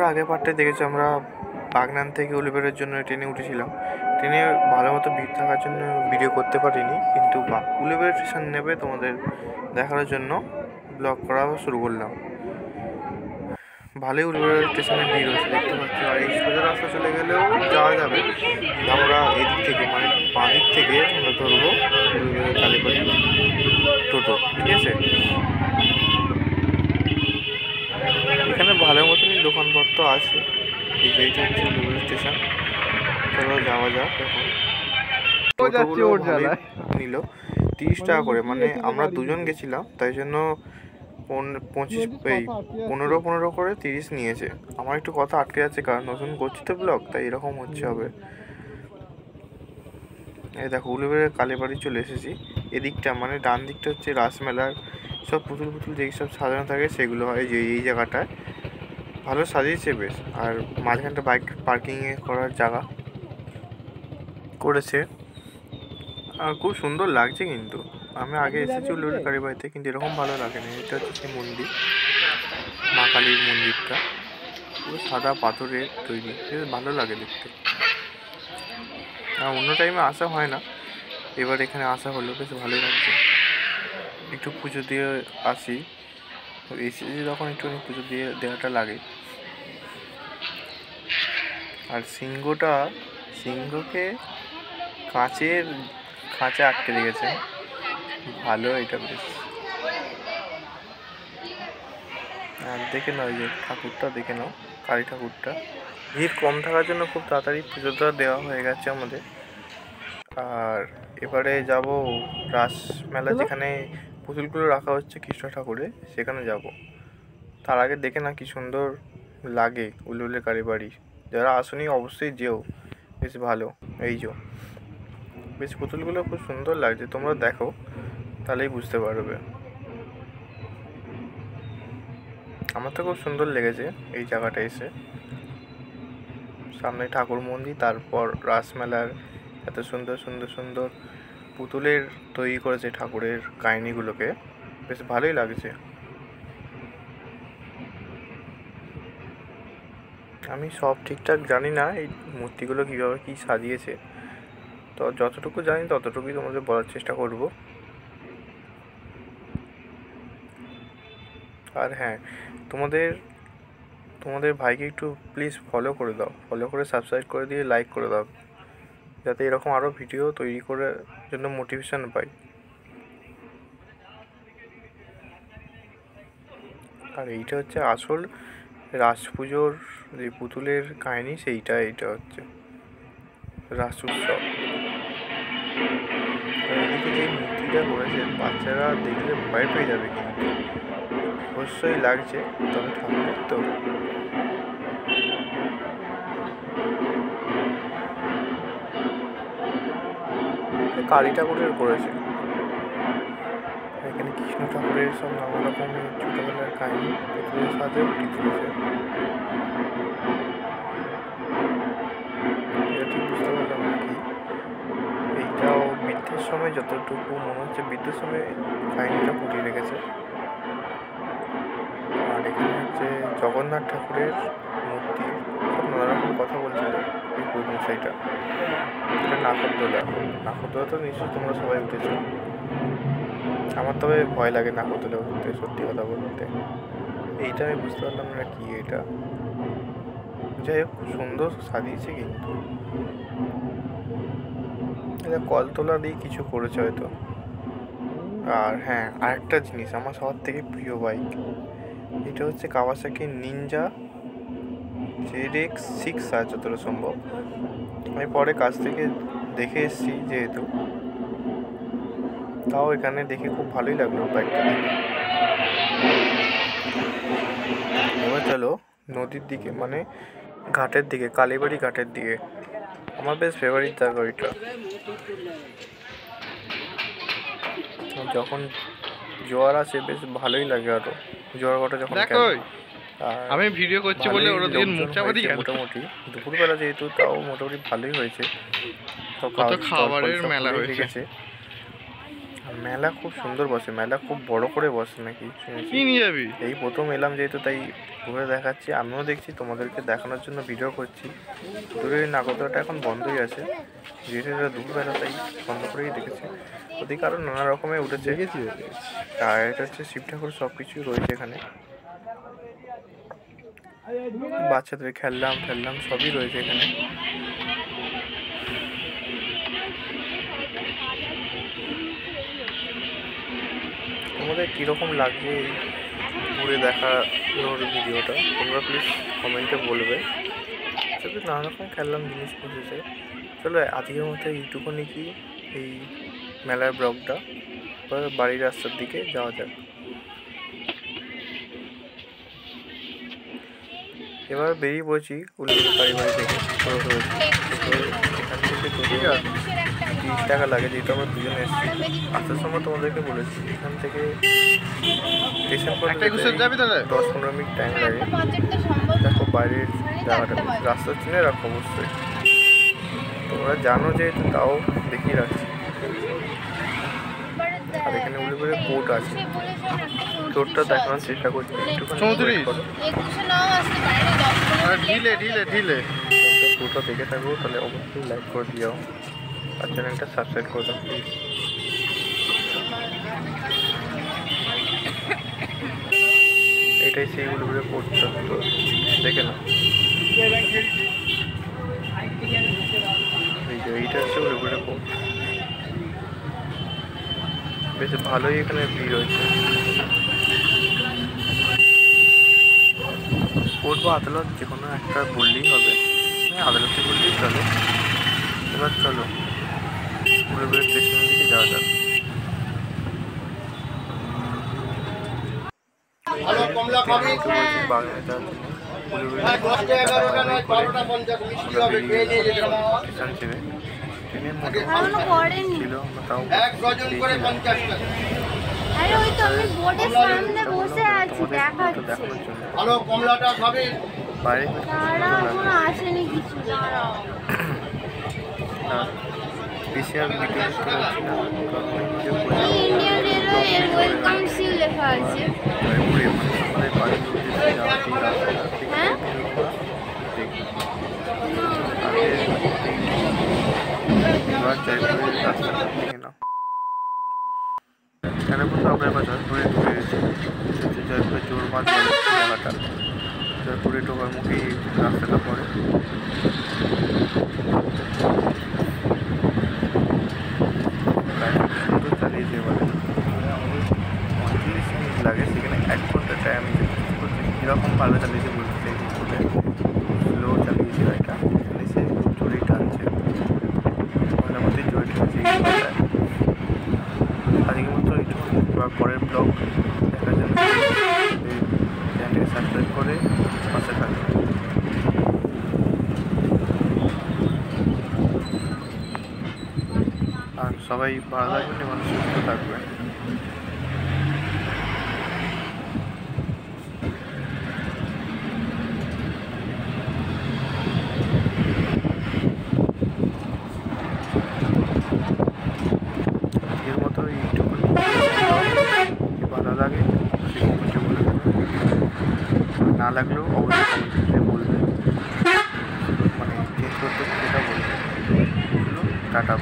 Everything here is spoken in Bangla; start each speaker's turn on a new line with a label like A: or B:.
A: আগের পার্টে দেখেছি আমরা বাগনান থেকে উলুবেড়ের জন্য ট্রেনে উঠেছিলাম। ট্রেনে ভালো মতো ভিড় থাকার জন্য ভিডিও করতে পারিনি, কিন্তু উলুবেড় স্টেশন নেবে তোমাদের দেখানোর জন্য ব্লগ করা শুরু করলাম। ভালোই উলুবেড় স্টেশনে ভিড় হয়েছে দেখতে পাচ্ছি। আর এই সোজা রাস্তা চলে গেলেও যাওয়া যাবে, আমরা এদিক থেকে মানে বাঁ দিক থেকে আমরা ধরবো উলুবেড়ের কালীবাড়ি টোটো, ঠিক আছে। এখানে ভালো মতনই দোকানপত্র আছে। এই যে এইটা হচ্ছে উলুবেড় স্টেশন, চলো যাওয়া যাক। এখন টোটোগুলো ভালোই নিল 30 টাকা করে, মানে আমরা দুজন গেছিলাম তাই জন্য 15 করে 30 নিয়েছে। আমার একটু কথা আটকে যাচ্ছে কারণ নতুন করছি তো ব্লগ, তাই এরকম হচ্ছে হবে। এই দেখো উলুবেড়ের কালীবাড়ি চলে এসেছি। এদিকটা মানে ডান দিকটা হচ্ছে রাসমেলার সব পুতুল যেই সব সাজানো থাকে সেগুলো হয় যে এই জায়গাটায়। ভালো সাজিয়েছে বেশ, আর মাঝখানটা বাইক পার্কিংয়ে করার জায়গা করেছে, আর খুব সুন্দর লাগছে। কিন্তু আমি আগে এসেছি উলুবেড়ের কালীবাড়িতে, কিন্তু এরকম ভালো লাগেনি। এটা হচ্ছে সেই মন্দির, মা কালীর মন্দিরটা পুরো সাদা পাথরের তৈরি, বেশ ভালো লাগে দেখতে। আর অন্য টাইমে আসা হয় না, এবার এখানে আসা হলো, বেশ ভালোই লাগছে। একটু পুজো দিয়ে আসি, এসেছি তখন একটুখানি পুজো দিয়ে দেওয়াটা লাগে। আর সিংহকে কাঁচের খাঁচা আটকে রেখেছে, ভালো এটা বেশ। আর দেখে নাও যে ঠাকুরটা দেখে নাও, কালী ঠাকুরটা। ভিড় কম থাকার জন্য খুব তাড়াতাড়ি পুজোটা দেওয়া হয়ে গেছে আমাদের। আর এবারে যাব রাসমেলা, যেখানে পুতুলগুলো রাখা হচ্ছে কৃষ্ণ ঠাকুরের, সেখানে যাব। তার আগে দেখে না কি সুন্দর লাগে উলুবেড়ের কালীবাড়ি। যারা আসনি অবশ্যই যেও, বেশ ভালো। এই যে বেশ পুতুলগুলো খুব সুন্দর লাগছে, তোমরা দেখো তাহলেই বুঝতে পারবে। আমার তো খুব সুন্দর লেগেছে এই জায়গাটা এসে। সামনে ঠাকুর মন্দির, তারপর রাসমেলার এত সুন্দর পুতুলের তৈরি করেছে ঠাকুরের কাহিনিগুলোকে, বেশ ভালোই লাগছে। আমি সব ঠিকঠাক জানি না এই মূর্তিগুলো কীভাবে কী সাজিয়েছে, তো যতটুকু জানি ততটুকুই তোমাদের বলার চেষ্টা করব। আর হ্যাঁ, তোমাদের ভাইকে একটু প্লিজ ফলো করে দাও, ফলো করে সাবস্ক্রাইব করে দিয়ে লাইক করে দাও, যাতে এরকম আরও ভিডিও তৈরি করার জন্য মোটিভেশন পাই। আর এইটা হচ্ছে আসল রাস পুজোর যে পুতুলের কাহিনী, এইটা হচ্ছে রাস উৎসব। এদিকে যে মূর্তিটা করেছে বাচ্চারা দেখলে ভয় পেয়ে যাবে, কিন্তু অবশ্যই লাগছে, তবে ঠাকুরের তো। কালী ঠাকুরের করেছে, এখানে কৃষ্ণ ঠাকুরের সব নানা রকমের ছোটবেলার কাহিনী পুতুলের সাথে উঠে তুলেছে। এটা ঠিক বুঝতে পারলাম নাকি, এইটাও বৃদ্ধাশ্রমে, যতটুকু মনে হচ্ছে বৃদ্ধাশ্রমে কাহিনীটা ফুটিয়ে রেখেছে। আর এখানে হচ্ছে জগন্নাথ ঠাকুরের মূর্তি, সব নানা রকম কথা বলছিল এই পুরোমশাইটা। এটা নাগরদোলা তো নিশ্চয়ই তোমরা সবাই উঠেছো। আমার তবে ভয় লাগে নাগরদোলা উঠতে, সত্যি কথা বলতে। এইটা আমি বুঝতে পারলাম না কি এটা, যাই হোক সুন্দর সাজিয়েছে। কিন্তু এটা কলতলা দিয়ে কিছু করেছে হয়তো। আর হ্যাঁ, আরেকটা জিনিস, আমার সবার থেকে প্রিয় বাইক, এটা হচ্ছে কাওয়াসাকি নিনজা ZX6 আর যতটা সম্ভব। আমি পরে কাছ থেকে দেখে এসেছি যেহেতু, তাও এখানে দেখে খুব ভালোই লাগলো বাইকটা দেখে। এবার চলো নদীর দিকে, মানে ঘাটের দিকে, কালীবাড়ি ঘাটের দিকে। আমার বেশ ফেভারিট জায়গা ওইটা। যখন জোয়ার আসে বেশ ভালোই লাগে, আরো জোয়ার ভাটা যখন
B: আমি ভিডিও করছি বলে ওরা দিন মুখ চাপা দিয়ে
A: মোটামুটি দুপুরবেলা যেহেতু, তাও মোটামুটি ভালোই হয়েছে।
B: কত খাবারের মেলা হয়ে গেছে।
A: মেলা খুব সুন্দর বসে, মেলা খুব বড় করে বসে নাকি শুনেছি।
B: কি নিয়ে যাবি?
A: এই প্রথম এলাম যেহেতু তাই ঘুরে দেখাচ্ছি, আমিও দেখছি, তোমাদেরকে দেখানোর জন্য ভিডিও করছি। দূরের নাগরদোলাটা এখন বন্ধই আছে, যেহেতু এটা দুপুরবেলা তাই বন্ধ করেই দেখেছি। ওদিকে আরও নানা রকমের উঠেছে, আর এটা হচ্ছে শিব ঠাকুর, সব কিছুই রয়েছে এখানে। বাচ্চাদের খেললাম সবই রয়েছে এখানে। তোমাদের কীরকম লাগছে এই ঘুরে দেখানোর ভিডিওটা তোমরা প্লিজ কমেন্টে বলবে। শুধু নানা রকম খেললাম জিনিস বুঝেছে। চলো আজকের মতো এইটুকুনি কি এই মেলার ব্লগটা, বাড়ির রাস্তার দিকে যাওয়া যাক। এবার বেরিয়ে পড়েছি উল্লুর বাড়ি থেকে। এখান থেকে 30 টাকা লাগে, যেহেতু আমরা দুজনে এসেছি। আসার সময় তোমাদেরকে বলেছি এখান থেকে স্টেশন পর্যন্ত 10-15 মিনিট টাইম লাগে। দেখো বাইরের জায়গাটা, রাস্তা চিনে রাখো অবশ্যই, তোমরা জানো যেহেতু তাও দেখিয়ে রাখছি। আর এখানে উল্লুপুরে কোর্ট আছে, কোর্টটা দেখানোর চেষ্টা করছি একটুখানি। পুরোটা দেখে থাকবো, তাহলে অবশ্যই লাইক করে দিও আর চ্যানেলটা সাবস্ক্রাইব করে দাও প্লিজ। এটাই সেই উল্লুপুরে কোর্টটা, তো দেখে না। এই যে এইটা হচ্ছে উল্লুপুরে কোর্ট, বেশ ভালোই এখানে ভিড় হয়েছে। কোর্ট বা আদালত যে কোনো একটা বললেই হবে, আদালতে বললেই চলো। এবার চলো উল্লুপুরের স্টেশনের দিকে যাওয়া যাক। বাগানে যাওয়ার জন্য স্টেশন ছেড়ে ট্রেনের মধ্যে ছিল, তাও বাইরে বেশি আর ভিডিও করতে পারছি না, আমাদের বাড়ির উদ্দেশ্যে যাওয়া এবার জয়পুরের রাস্তাটা দেখে নাও। এখানে বলতে আমরা এবার জয়পুরে ঢুকে গেছি, জয়পুরের জোরমাঠ জায়গাটা, জয়পুরে ঢোকার মুখেই রাস্তাটা পড়ে। সুন্দর চালিয়েছে, এবারে 39 মিনিট লাগে, সেখানে 1 ঘন্টা টাইম করছে। কীরকম ভালো চালিয়েছে বলতে চাইছি, স্লো চালিয়েছে গাড়িটা, সে জোরেই টানছে, মোটামুটি জোরে টানছে। আজকের মতো একটু পরের ব্লগ দেখার জন্য চ্যানেলটাকে সাবস্ক্রাইব করে পাশে থাকবে। আর সবাই ভালো থাকবেন এবং সুস্থ থাকবেন। এর মতো এইটুকু ভালো লাগে সেটা বলে দেবেন, না লাগলেও অবশ্যই কমেন্টে বলবেন, মানে চেঞ্জ করতে সেটা বলবেন। টাটা।